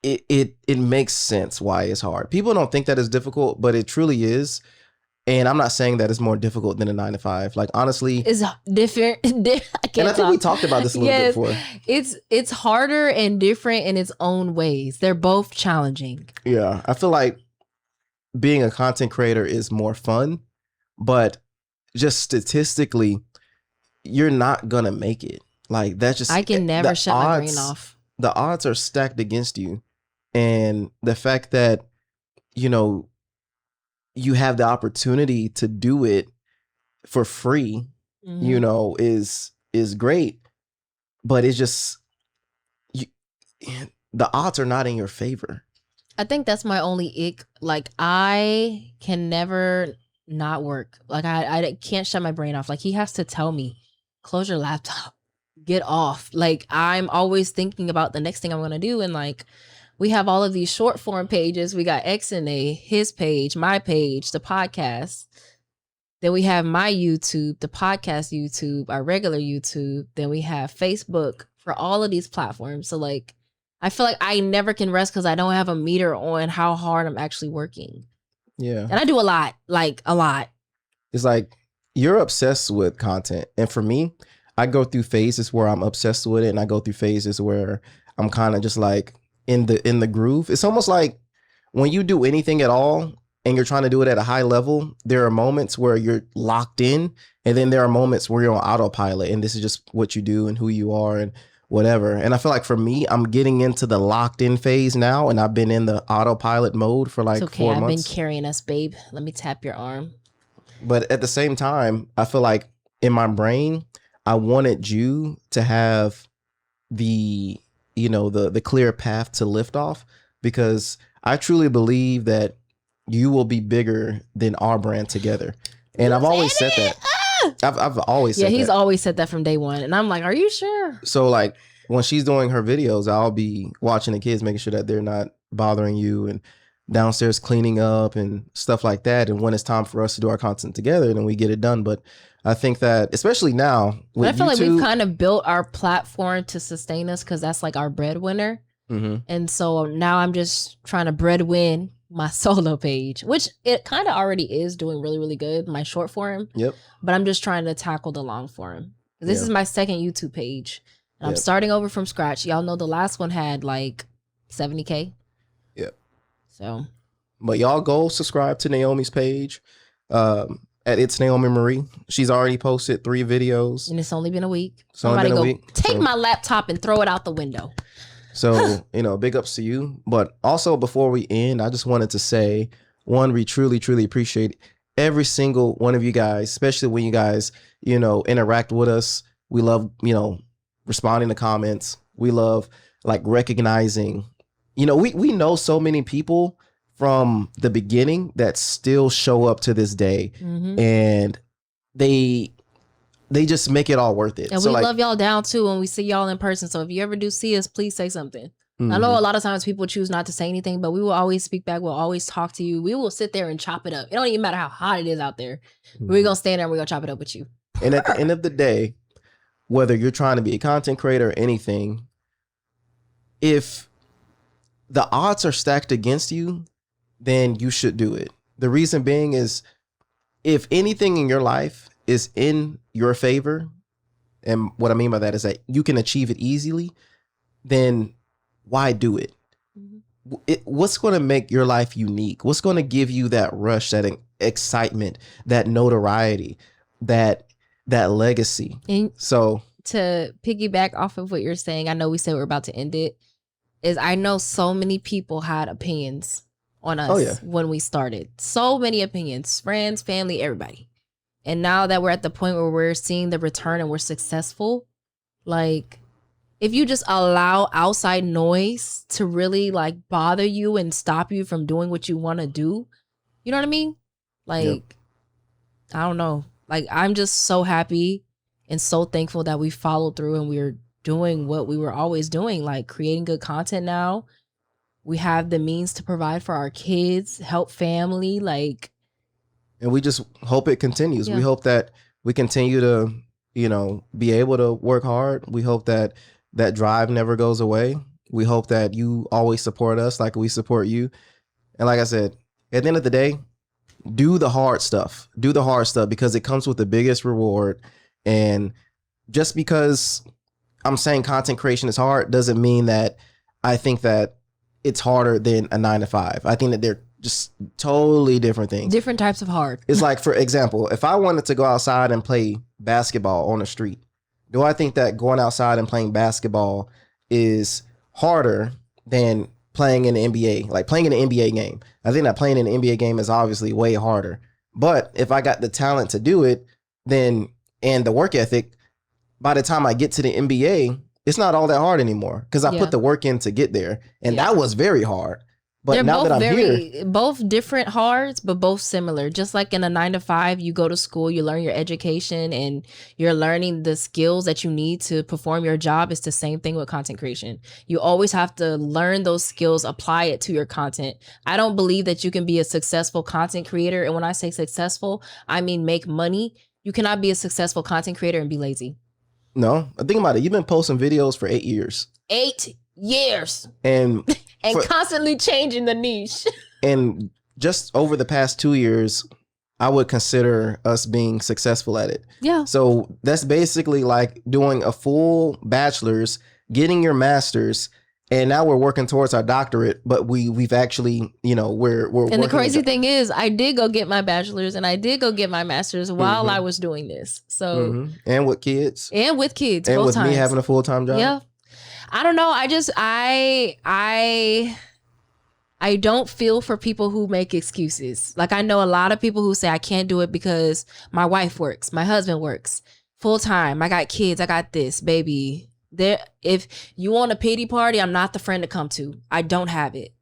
it makes sense why it's hard. People don't think that it's difficult, but it truly is. And I'm not saying that it's more difficult than a 9-to-5. Like, honestly, it's different. And I think we talked about this a little bit before. It's harder and different in its own ways. They're both challenging. Yeah. I feel like being a content creator is more fun, but just statistically, you're not going to make it. Like, that's just... I can never shut my brain off. The odds are stacked against you. And the fact that, you know, you have the opportunity to do it for free, you know, is great, but it's just, the odds are not in your favor. I think that's my only ick. Like, I can never not work. Like, I can't shut my brain off. Like, he has to tell me, close your laptop, get off. Like I'm always thinking about the next thing I'm gonna do. And like we have all of these short form pages. We got X and A, his page, my page, the podcast. Then we have my YouTube, the podcast YouTube, our regular YouTube. Then we have Facebook for all of these platforms. So like, I feel like I never can rest because I don't have a meter on how hard I'm actually working. Yeah. And I do a lot, like a lot. It's like you're obsessed with content. And for me, I go through phases where I'm obsessed with it, and I go through phases where I'm kind of just like in the groove. It's almost like when you do anything at all and you're trying to do it at a high level, there are moments where you're locked in, and then there are moments where you're on autopilot, and this is just what you do and who you are and whatever. And I feel like for me, I'm getting into the locked in phase now, and I've been in the autopilot mode for like It's okay, 4 I've months. been carrying us, babe. Let me tap your arm. But at the same time, I feel like in my brain, I wanted you to have the, you know, the clear path to lift off, because I truly believe that you will be bigger than our brand together. And I've always said that. I've always said that. Yeah, he's always said that from day one. And I'm like, are you sure? So like when she's doing her videos, I'll be watching the kids, making sure that they're not bothering you, and downstairs cleaning up and stuff like that. And when it's time for us to do our content together, then we get it done. But I think that especially now with I feel like YouTube, we've kind of built our platform to sustain us because that's like our breadwinner. Mhm. And so now I'm just trying to breadwin my solo page, which it kind of already is doing really, really good, my short form. Yep. But I'm just trying to tackle the long form. This Yeah. is my second YouTube page. And I'm Yep. starting over from scratch. Y'all know the last one had like 70K. Yep. So But y'all go subscribe to Naomi's page at It's Naomi Marie. She's already posted 3 videos. and it's only been a week. It's only Somebody been a go week, take so- my laptop and throw it out the window. So, you know, big ups to you. But also before we end, I just wanted to say, one, we truly, truly appreciate every single one of you guys, especially when you guys, you know, interact with us. We love, you know, responding to comments. We love like recognizing, you know, we know so many people from the beginning that still show up to this day, Mhm. and they just make it all worth it. And So, we like, love y'all down too when we see y'all in person. So if you ever do see us, please say something. I mhm. know a lot of times people choose not to say anything, but we will always speak back. We'll always talk to you. We will sit there and chop it up. It don't even matter how hot it is out there. We're going to stand there and we're going to chop it up with you. And at the end of the day, whether you're trying to be a content creator or anything, if the odds are stacked against you, then you should do it. The reason being is, if anything in your life is in your favor, and what I mean by that is that you can achieve it easily, then why do it? What's going to make your life unique? What's going to give you that rush, that excitement, that notoriety, that legacy? And So to piggyback off of what you're saying, I know we said we're about to end it, is I know so many people had opinions on us Oh, yeah. when we started. So many opinions, friends, family, everybody. And now that we're at the point where we're seeing the return and we're successful, like if you just allow outside noise to really like bother you and stop you from doing what you want to do, you know what I mean? Like, Yep. I don't know. Like, I'm just so happy and so thankful that we followed through and we're doing what we were always doing, like creating good content now. We have the means to provide for our kids, help family, like, and we just hope it continues. Yeah. We hope that we continue to, you know, be able to work hard. We hope that that drive never goes away. We hope that you always support us like we support you. And like I said, at the end of the day, do the hard stuff. Do the hard stuff because it comes with the biggest reward. And just because I'm saying content creation is hard doesn't mean that I think that it's harder than a 9-to-5. I think that they're just totally different things. different types of hard. It's like, for example, if I wanted to go outside and play basketball on the street, do I think that going outside and playing basketball is harder than playing in the NBA? Like playing in an NBA game. I think that playing in an NBA game is obviously way harder. But if I got the talent to do it, then, and the work ethic, by the time I get to the NBA, it's not all that hard anymore because I Yeah. put the work in to get there. And Yeah. that was very hard. But They're now both that I'm here, both different hards, but both similar. Just like in a 9 to 5, you go to school, you learn your education, and you're learning the skills that you need to perform your job. It's the same thing with content creation. You always have to learn those skills, apply it to your content. I don't believe that you can be a successful content creator. And when I say successful, I mean make money. You cannot be a successful content creator and be lazy. no, think about it. You've been posting videos for 8 years. 8 years. And and constantly changing the niche. And just over the past 2 years, I would consider us being successful at it. Yeah. So that's basically like doing a full bachelor's, getting your master's, and now we're working towards our doctorate. But we've actually, we're. And the crazy thing is, I did go get my bachelor's and I did go get my master's while I was doing this. So and with kids, and with kids, and both with times. me having a full-time job. Yeah. I don't know. I don't feel for people who make excuses. Like I know a lot of people who say I can't do it because my wife works, my husband works full time. I got kids. I got this, baby. If you want a pity party, I'm not the friend to come to. I don't have it.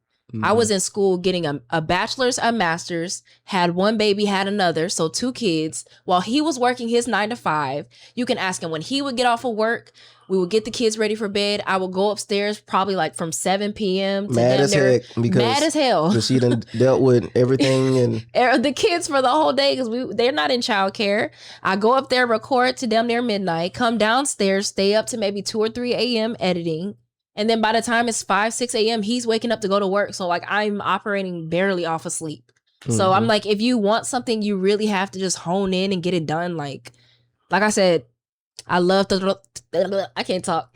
I was in school getting a bachelor's, a master's, had one baby, had another. So 2 kids while he was working his 9 to 5. You can ask him when he would get off of work. We would get the kids ready for bed. I would go upstairs probably like from 7 p.m. to mad as heck because she done dealt with everything and the kids for the whole day because they're not in childcare. I go up there, record to damn near midnight, come downstairs, stay up to maybe 2 or 3 a.m. editing. And then by the time it's 5, 6 a.m., he's waking up to go to work. So like I'm operating barely off of sleep. So I'm like, if you want something, you really have to just hone in and get it done. Like I said, I love I can't talk.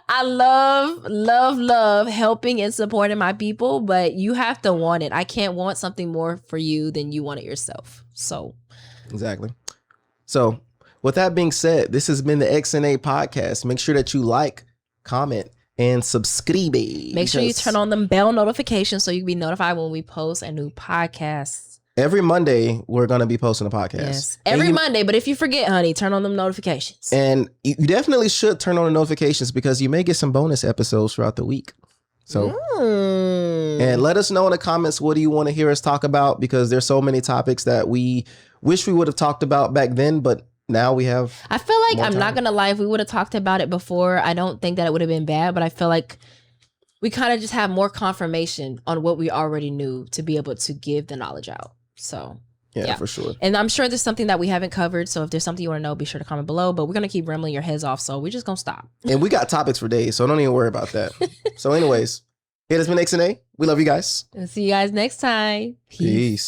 I love helping and supporting my people, but you have to want it. I can't want something more for you than you want it yourself. So exactly. So with that being said, this has been the XNA podcast. Make sure that you like, comment, and subscribe. Make sure you turn on them bell notifications so you can be notified when we post a new podcast. Every Monday, we're going to be posting a podcast. Yes, every Monday. But if you forget, honey, turn on them notifications. And you definitely should turn on the notifications because you may get some bonus episodes throughout the week. So, and let us know in the comments, what do you want to hear us talk about? Because there's so many topics that we wish we would have talked about back then, but now we have. I feel like I'm not going to lie. If we would have talked about it before, I don't think that it would have been bad, but I feel like we kind of just have more confirmation on what we already knew to be able to give the knowledge out. So yeah, for sure. And I'm sure there's something that we haven't covered. So if there's something you want to know, be sure to comment below. But we're going to keep rambling your heads off. So we're just going to stop. And we got topics for days. So don't even worry about that. So anyways, it has been XNA. We love you guys. We'll see you guys next time. Peace.